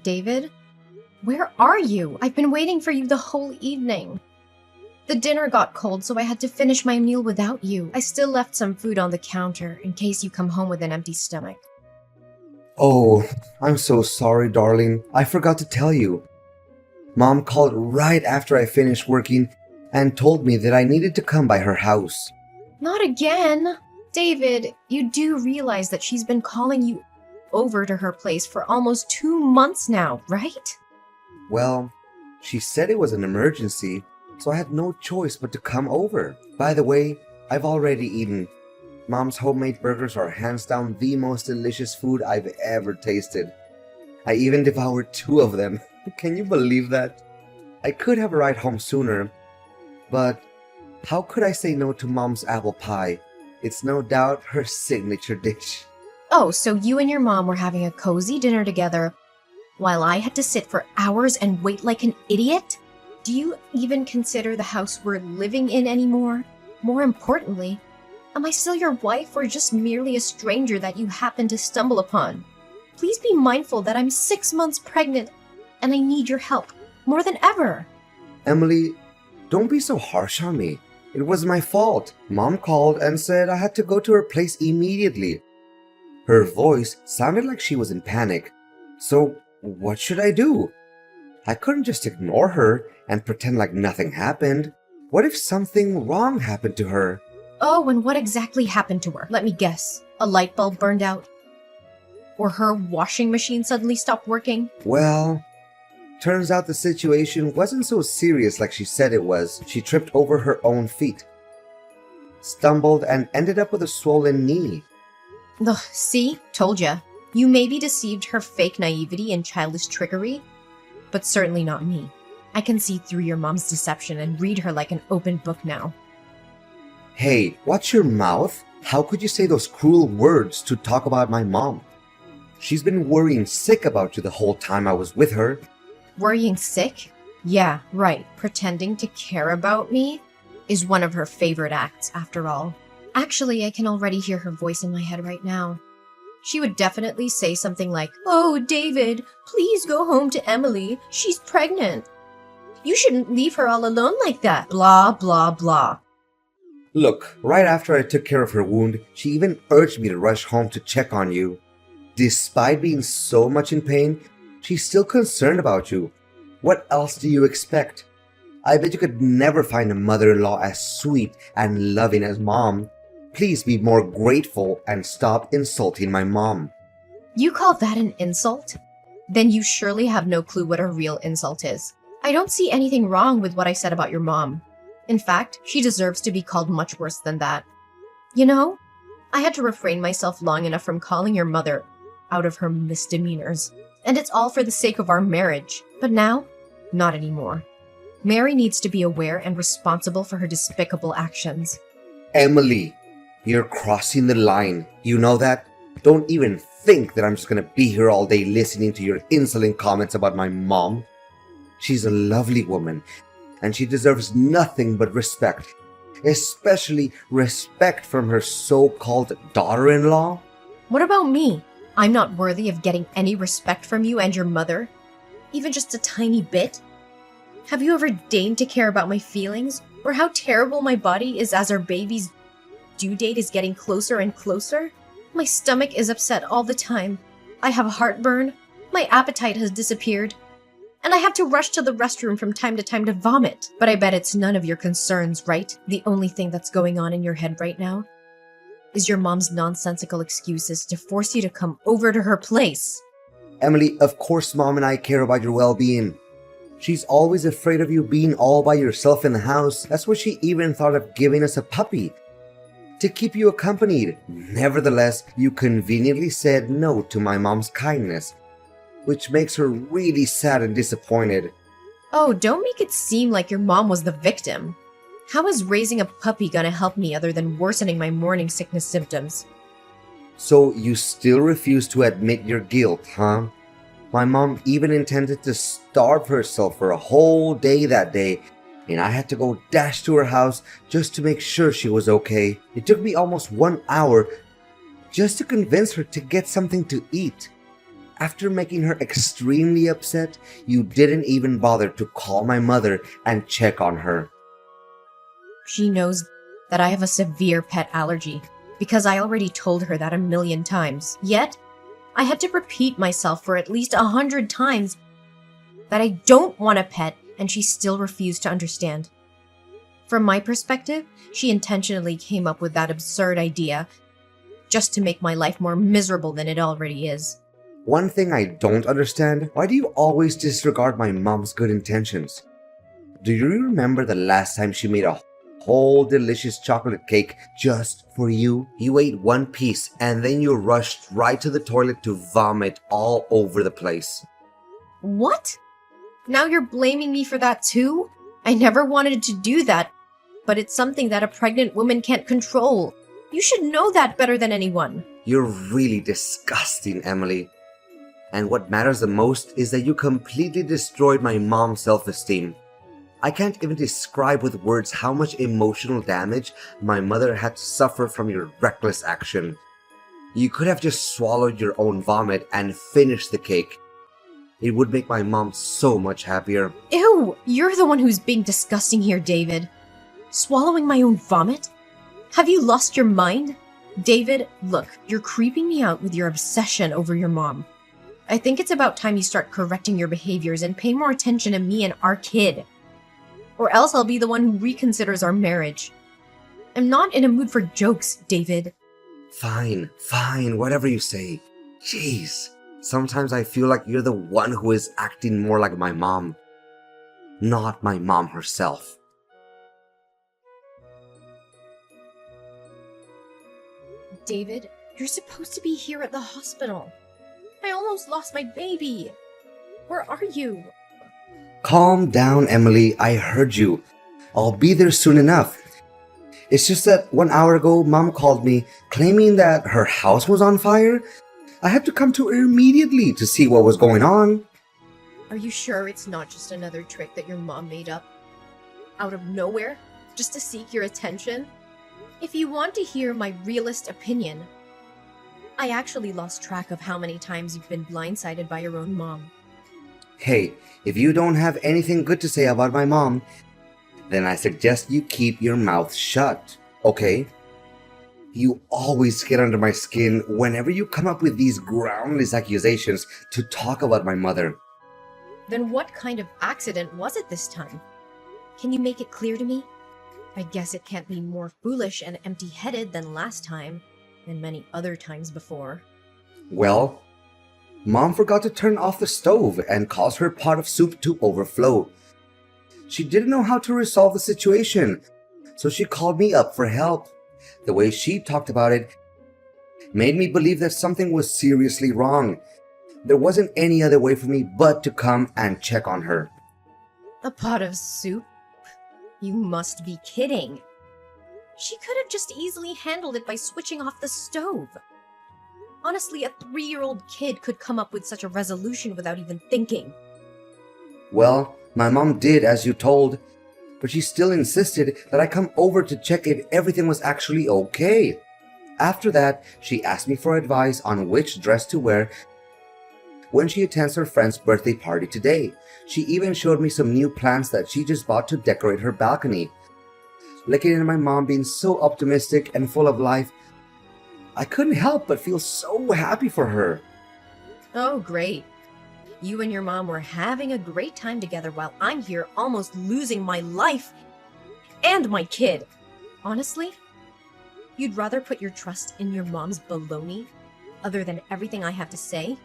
David? Where are you? I've been waiting for you the whole evening. The dinner got cold, so I had to finish my meal without you. I still left some food on the counter in case you come home with an empty stomach. Oh, I'm so sorry, darling. I forgot to tell you. Mom called right after I finished working and told me that I needed to come by her house. Not again! David, you do realize that she's been calling you over to her place for almost 2 months now, right? Well, she said it was an emergency, so I had no choice but to come over. By the way, I've already eaten. Mom's homemade burgers are hands down the most delicious food I've ever tasted. I even devoured 2 of them. Can you believe that? I could have a ride home sooner, but how could I say no to Mom's apple pie? It's no doubt her signature dish. Oh, so you and your mom were having a cozy dinner together while I had to sit for hours and wait like an idiot? Do you even consider the house we're living in anymore? More importantly, am I still your wife or just merely a stranger that you happen to stumble upon? Please be mindful that I'm 6 months pregnant and I need your help more than ever. Emily, don't be so harsh on me. It was my fault. Mom called and said I had to go to her place immediately. Her voice sounded like she was in panic. So, what should I do? I couldn't just ignore her and pretend like nothing happened. What if something wrong happened to her? Oh, and what exactly happened to her? Let me guess. A light bulb burned out? Or her washing machine suddenly stopped working? Well, turns out the situation wasn't so serious like she said it was. She tripped over her own feet, stumbled, and ended up with a swollen knee. Ugh, see? Told ya. You maybe deceived her fake naivety and childish trickery, but certainly not me. I can see through your mom's deception and read her like an open book now. Hey, watch your mouth. How could you say those cruel words to talk about my mom? She's been worrying sick about you the whole time I was with her. Worrying sick? Yeah, right. Pretending to care about me is one of her favorite acts, after all. Actually, I can already hear her voice in my head right now. She would definitely say something like, "Oh, David, please go home to Emily. She's pregnant. You shouldn't leave her all alone like that. Blah, blah, blah." Look, right after I took care of her wound, she even urged me to rush home to check on you. Despite being so much in pain, she's still concerned about you. What else do you expect? I bet you could never find a mother-in-law as sweet and loving as Mom. Please be more grateful and stop insulting my mom. You call that an insult? Then you surely have no clue what a real insult is. I don't see anything wrong with what I said about your mom. In fact, she deserves to be called much worse than that. You know, I had to refrain myself long enough from calling your mother out of her misdemeanors. And it's all for the sake of our marriage. But now, not anymore. Mary needs to be aware and responsible for her despicable actions. Emily, you're crossing the line. You know that? Don't even think that I'm just gonna be here all day listening to your insolent comments about my mom. She's a lovely woman, and she deserves nothing but respect. Especially respect from her so-called daughter-in-law. What about me? I'm not worthy of getting any respect from you and your mother? Even just a tiny bit? Have you ever deigned to care about my feelings? Or how terrible my body is as our baby's due date is getting closer and closer? My stomach is upset all the time. I have heartburn. My appetite has disappeared. And I have to rush to the restroom from time to time to vomit. But I bet it's none of your concerns, right? The only thing that's going on in your head right now is your mom's nonsensical excuses to force you to come over to her place. Emily, of course Mom and I care about your well-being. She's always afraid of you being all by yourself in the house. That's why she even thought of giving us a puppy to keep you accompanied. Nevertheless, you conveniently said no to my mom's kindness, which makes her really sad and disappointed. Oh, don't make it seem like your mom was the victim. How is raising a puppy gonna help me other than worsening my morning sickness symptoms? So you still refuse to admit your guilt, huh? My mom even intended to starve herself for a whole day that day, and I had to go dash to her house just to make sure she was okay. It took me almost 1 hour just to convince her to get something to eat. After making her extremely upset, you didn't even bother to call my mother and check on her. She knows that I have a severe pet allergy because I already told her that a million times. Yet, I had to repeat myself for at least 100 times that I don't want a pet, and she still refused to understand. From my perspective, she intentionally came up with that absurd idea just to make my life more miserable than it already is. One thing I don't understand, why do you always disregard my mom's good intentions? Do you remember the last time she made a whole delicious chocolate cake just for you? You ate one piece and then you rushed right to the toilet to vomit all over the place. What? Now you're blaming me for that too? I never wanted to do that, but it's something that a pregnant woman can't control. You should know that better than anyone. You're really disgusting, Emily. And what matters the most is that you completely destroyed my mom's self-esteem. I can't even describe with words how much emotional damage my mother had to suffer from your reckless action. You could have just swallowed your own vomit and finished the cake. It would make my mom so much happier. Ew, you're the one who's being disgusting here, David. Swallowing my own vomit? Have you lost your mind? David, look, you're creeping me out with your obsession over your mom. I think it's about time you start correcting your behaviors and pay more attention to me and our kid. Or else I'll be the one who reconsiders our marriage. I'm not in a mood for jokes, David. Fine, whatever you say. Jeez, sometimes I feel like you're the one who is acting more like my mom. Not my mom herself. David, you're supposed to be here at the hospital. I almost lost my baby. Where are you? Calm down, Emily. I heard you. I'll be there soon enough. It's just that 1 hour ago, Mom called me claiming that her house was on fire. I had to come to her immediately to see what was going on. Are you sure it's not just another trick that your mom made up? Out of nowhere? Just to seek your attention? If you want to hear my realist opinion, I actually lost track of how many times you've been blindsided by your own mom. Hey, if you don't have anything good to say about my mom, then I suggest you keep your mouth shut, okay? You always get under my skin whenever you come up with these groundless accusations to talk about my mother. Then what kind of accident was it this time? Can you make it clear to me? I guess it can't be more foolish and empty-headed than last time, and many other times before. Well, Mom forgot to turn off the stove and caused her pot of soup to overflow. She didn't know how to resolve the situation, so she called me up for help. The way she talked about it made me believe that something was seriously wrong. There wasn't any other way for me but to come and check on her. A pot of soup? You must be kidding. She could have just easily handled it by switching off the stove. Honestly, a 3-year-old kid could come up with such a resolution without even thinking. Well, my mom did as you told, but she still insisted that I come over to check if everything was actually okay. After that, she asked me for advice on which dress to wear when she attends her friend's birthday party today. She even showed me some new plants that she just bought to decorate her balcony. Looking at my mom being so optimistic and full of life, I couldn't help but feel so happy for her. Oh, great. You and your mom were having a great time together while I'm here almost losing my life and my kid. Honestly, you'd rather put your trust in your mom's baloney other than everything I have to say?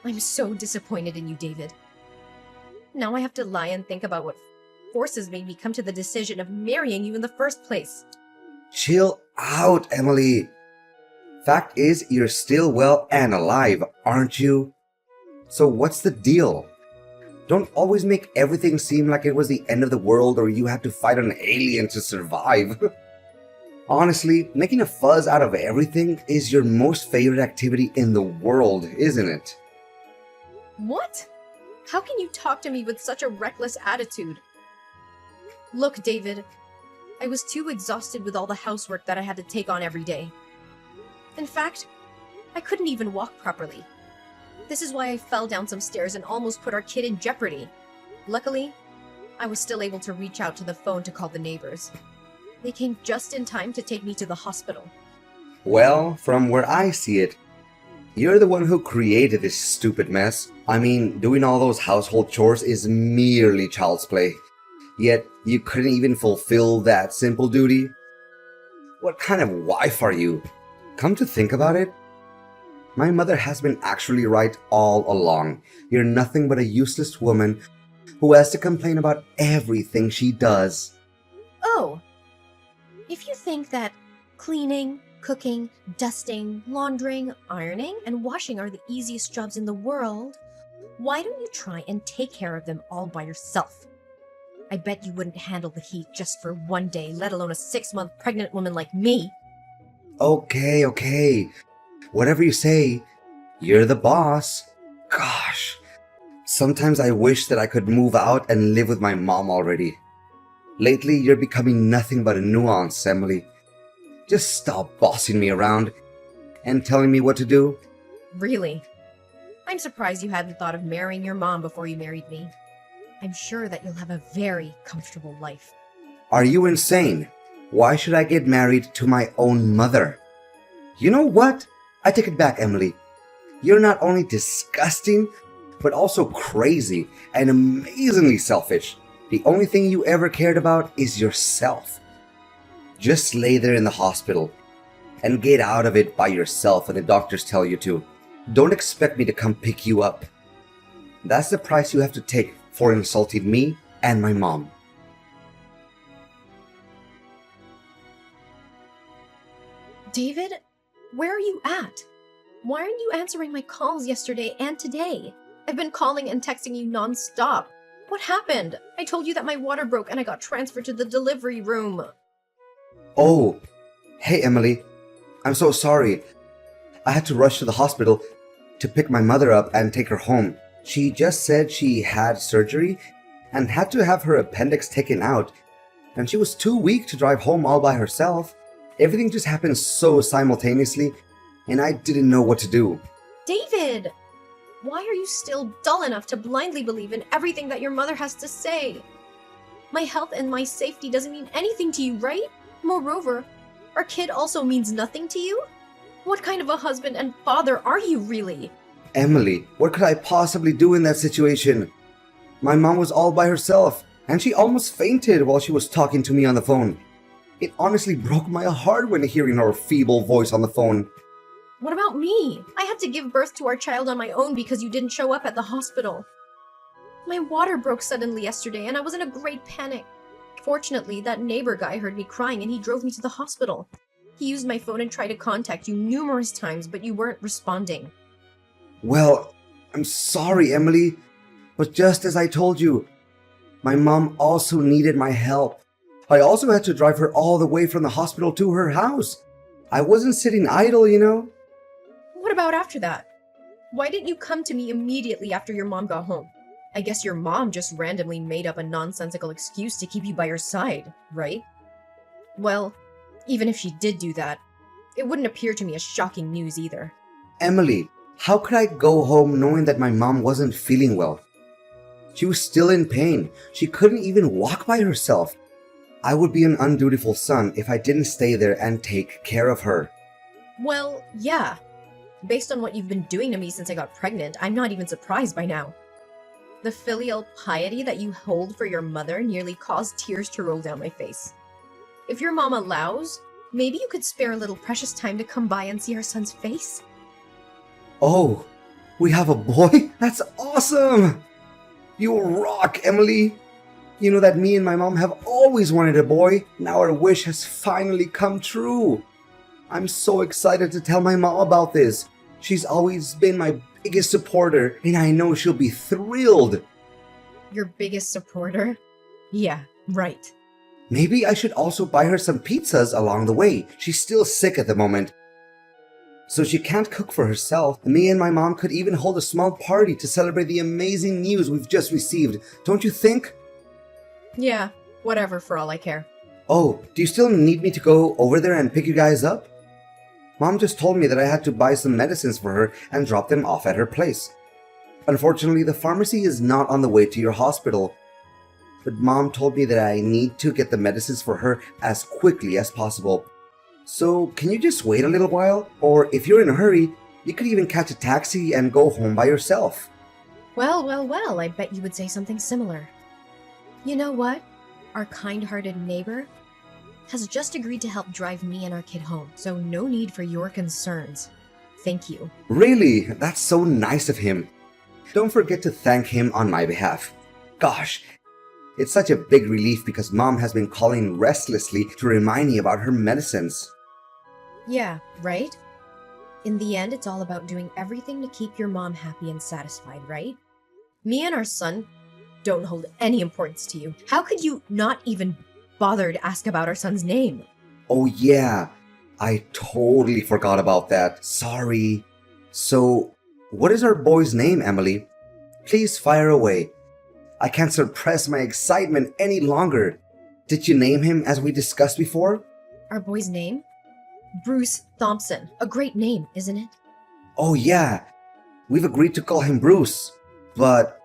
I'm so disappointed in you, David. Now I have to lie and think about what forces made me come to the decision of marrying you in the first place. Chill out, Emily. Fact is, you're still well and alive, aren't you? So what's the deal? Don't always make everything seem like it was the end of the world or you had to fight an alien to survive. Honestly, making a fuss out of everything is your most favorite activity in the world, isn't it? What? How can you talk to me with such a reckless attitude? Look, David, I was too exhausted with all the housework that I had to take on every day. In fact, I couldn't even walk properly. This is why I fell down some stairs and almost put our kid in jeopardy. Luckily, I was still able to reach out to the phone to call the neighbors. They came just in time to take me to the hospital. Well, from where I see it, you're the one who created this stupid mess. I mean, doing all those household chores is merely child's play. Yet, you couldn't even fulfill that simple duty? What kind of wife are you? Come to think about it, my mother has been actually right all along. You're nothing but a useless woman who has to complain about everything she does. Oh, if you think that cleaning, cooking, dusting, laundering, ironing, and washing are the easiest jobs in the world, why don't you try and take care of them all by yourself? I bet you wouldn't handle the heat just for one day, let alone a 6-month pregnant woman like me. Okay. Whatever you say, you're the boss. Gosh, sometimes I wish that I could move out and live with my mom already. Lately, you're becoming nothing but a nuance, Emily. Just stop bossing me around and telling me what to do. Really? I'm surprised you hadn't thought of marrying your mom before you married me. I'm sure that you'll have a very comfortable life. Are you insane? Why should I get married to my own mother? You know what? I take it back, Emily. You're not only disgusting, but also crazy and amazingly selfish. The only thing you ever cared about is yourself. Just lay there in the hospital and get out of it by yourself when the doctors tell you to. Don't expect me to come pick you up. That's the price you have to take for insulting me and my mom. David, where are you at? Why aren't you answering my calls yesterday and today? I've been calling and texting you non-stop. What happened? I told you that my water broke and I got transferred to the delivery room. Oh, hey Emily. I'm so sorry. I had to rush to the hospital to pick my mother up and take her home. She just said she had surgery and had to have her appendix taken out, and she was too weak to drive home all by herself. Everything just happened so simultaneously, and I didn't know what to do. David! Why are you still dull enough to blindly believe in everything that your mother has to say? My health and my safety doesn't mean anything to you, right? Moreover, our kid also means nothing to you? What kind of a husband and father are you really? Emily, what could I possibly do in that situation? My mom was all by herself, and she almost fainted while she was talking to me on the phone. It honestly broke my heart when hearing her feeble voice on the phone. What about me? I had to give birth to our child on my own because you didn't show up at the hospital. My water broke suddenly yesterday and I was in a great panic. Fortunately, that neighbor guy heard me crying and he drove me to the hospital. He used my phone and tried to contact you numerous times, but you weren't responding. Well, I'm sorry, Emily, but just as I told you, my mom also needed my help. I also had to drive her all the way from the hospital to her house. I wasn't sitting idle, you know? What about after that? Why didn't you come to me immediately after your mom got home? I guess your mom just randomly made up a nonsensical excuse to keep you by her side, right? Well, even if she did do that, it wouldn't appear to me as shocking news either. Emily, how could I go home knowing that my mom wasn't feeling well? She was still in pain. She couldn't even walk by herself. I would be an undutiful son if I didn't stay there and take care of her. Well, yeah. Based on what you've been doing to me since I got pregnant, I'm not even surprised by now. The filial piety that you hold for your mother nearly caused tears to roll down my face. If your mom allows, maybe you could spare a little precious time to come by and see our son's face? Oh, we have a boy? That's awesome! You rock, Emily! You know that me and my mom have always wanted a boy. Now our wish has finally come true. I'm so excited to tell my mom about this. She's always been my biggest supporter, and I know she'll be thrilled. Your biggest supporter? Yeah, right. Maybe I should also buy her some pizzas along the way. She's still sick at the moment, so she can't cook for herself. Me and my mom could even hold a small party to celebrate the amazing news we've just received. Don't you think? Yeah, whatever for all I care. Oh, do you still need me to go over there and pick you guys up? Mom just told me that I had to buy some medicines for her and drop them off at her place. Unfortunately, the pharmacy is not on the way to your hospital. But Mom told me that I need to get the medicines for her as quickly as possible. So, can you just wait a little while? Or if you're in a hurry, you could even catch a taxi and go home by yourself. Well, I bet you would say something similar. You know what? Our kind-hearted neighbor has just agreed to help drive me and our kid home, so no need for your concerns. Thank you. Really? That's so nice of him. Don't forget to thank him on my behalf. Gosh, it's such a big relief because Mom has been calling restlessly to remind me about her medicines. Yeah, right? In the end, it's all about doing everything to keep your mom happy and satisfied, right? Me and our son don't hold any importance to you. How could you not even bother to ask about our son's name? Oh yeah, I totally forgot about that. Sorry. So, what is our boy's name, Emily? Please fire away. I can't suppress my excitement any longer. Did you name him as we discussed before? Our boy's name? Bruce Thompson. A great name, isn't it? Oh yeah, we've agreed to call him Bruce. But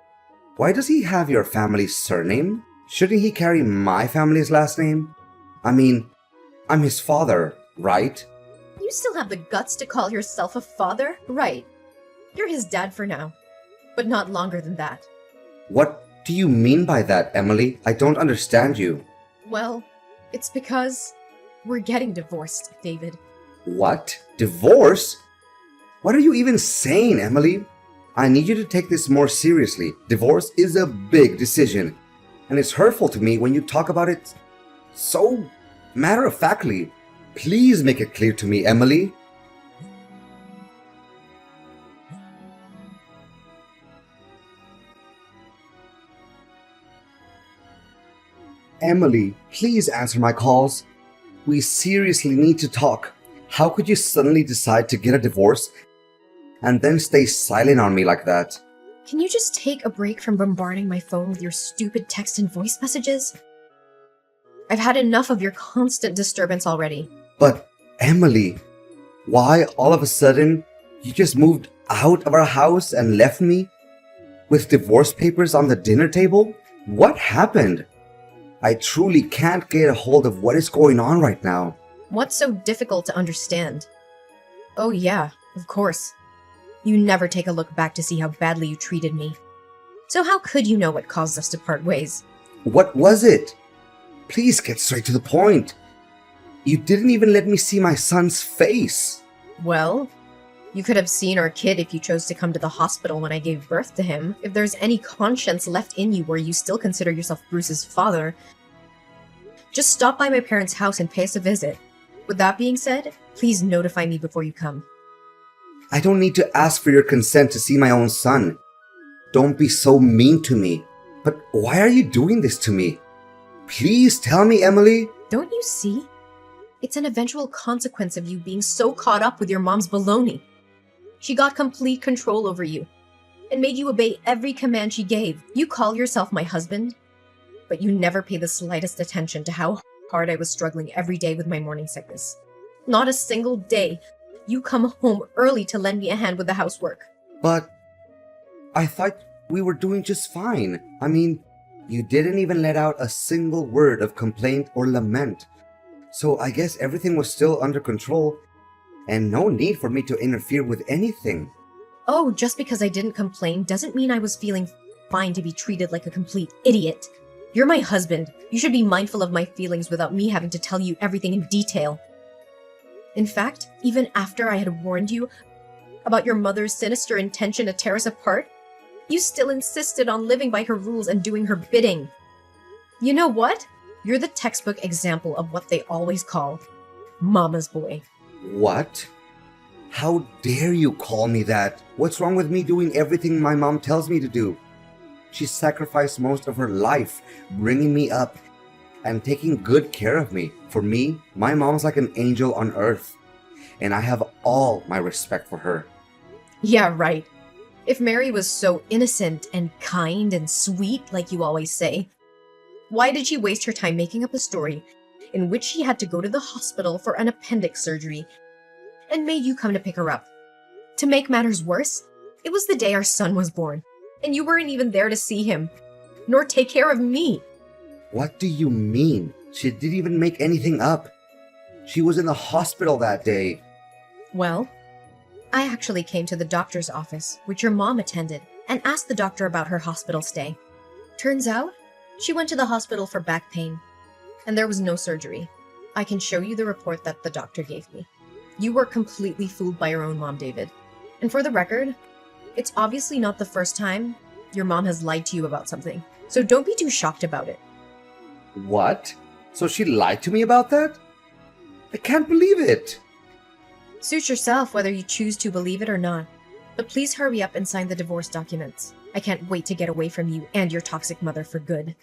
why does he have your family's surname? Shouldn't he carry my family's last name? I mean, I'm his father, right? You still have the guts to call yourself a father? Right. You're his dad for now, but not longer than that. What do you mean by that, Emily? I don't understand you. Well, it's because we're getting divorced, David. What? Divorce? What are you even saying, Emily? I need you to take this more seriously. Divorce is a big decision, and it's hurtful to me when you talk about it so matter-of-factly. Please make it clear to me, Emily. Emily, please answer my calls. We seriously need to talk. How could you suddenly decide to get a divorce and then stay silent on me like that? Can you just take a break from bombarding my phone with your stupid text and voice messages? I've had enough of your constant disturbance already. But, Emily, why all of a sudden you just moved out of our house and left me with divorce papers on the dinner table? What happened? I truly can't get a hold of what is going on right now. What's so difficult to understand? Oh yeah, of course. You never take a look back to see how badly you treated me. So how could you know what caused us to part ways? What was it? Please get straight to the point. You didn't even let me see my son's face. Well, you could have seen our kid if you chose to come to the hospital when I gave birth to him. If there's any conscience left in you where you still consider yourself Bruce's father, just stop by my parents' house and pay us a visit. With that being said, please notify me before you come. I don't need to ask for your consent to see my own son. Don't be so mean to me. But why are you doing this to me? Please tell me, Emily. Don't you see? It's an eventual consequence of you being so caught up with your mom's baloney. She got complete control over you and made you obey every command she gave. You call yourself my husband, but you never pay the slightest attention to how hard I was struggling every day with my morning sickness. Not a single day. You come home early to lend me a hand with the housework. But I thought we were doing just fine. I mean, you didn't even let out a single word of complaint or lament. So I guess everything was still under control and no need for me to interfere with anything. Oh, just because I didn't complain doesn't mean I was feeling fine to be treated like a complete idiot. You're my husband. You should be mindful of my feelings without me having to tell you everything in detail. In fact, even after I had warned you about your mother's sinister intention to tear us apart, you still insisted on living by her rules and doing her bidding. You know what? You're the textbook example of what they always call Mama's boy. What? How dare you call me that? What's wrong with me doing everything my mom tells me to do? She sacrificed most of her life bringing me up and taking good care of me. For me, my mom's like an angel on earth, and I have all my respect for her. Yeah, right. If Mary was so innocent and kind and sweet, like you always say, why did she waste her time making up a story in which she had to go to the hospital for an appendix surgery and made you come to pick her up? To make matters worse, it was the day our son was born. and you weren't even there to see him, nor take care of me. What do you mean? She didn't even make anything up. She was in the hospital that day. Well, I actually came to the doctor's office, which your mom attended, and asked the doctor about her hospital stay. Turns out, she went to the hospital for back pain, and there was no surgery. I can show you the report that the doctor gave me. You were completely fooled by your own mom, David. And for the record, it's obviously not the first time your mom has lied to you about something, so don't be too shocked about it. What? So she lied to me about that? I can't believe it. Suit yourself whether you choose to believe it or not. But please hurry up and sign the divorce documents. I can't wait to get away from you and your toxic mother for good.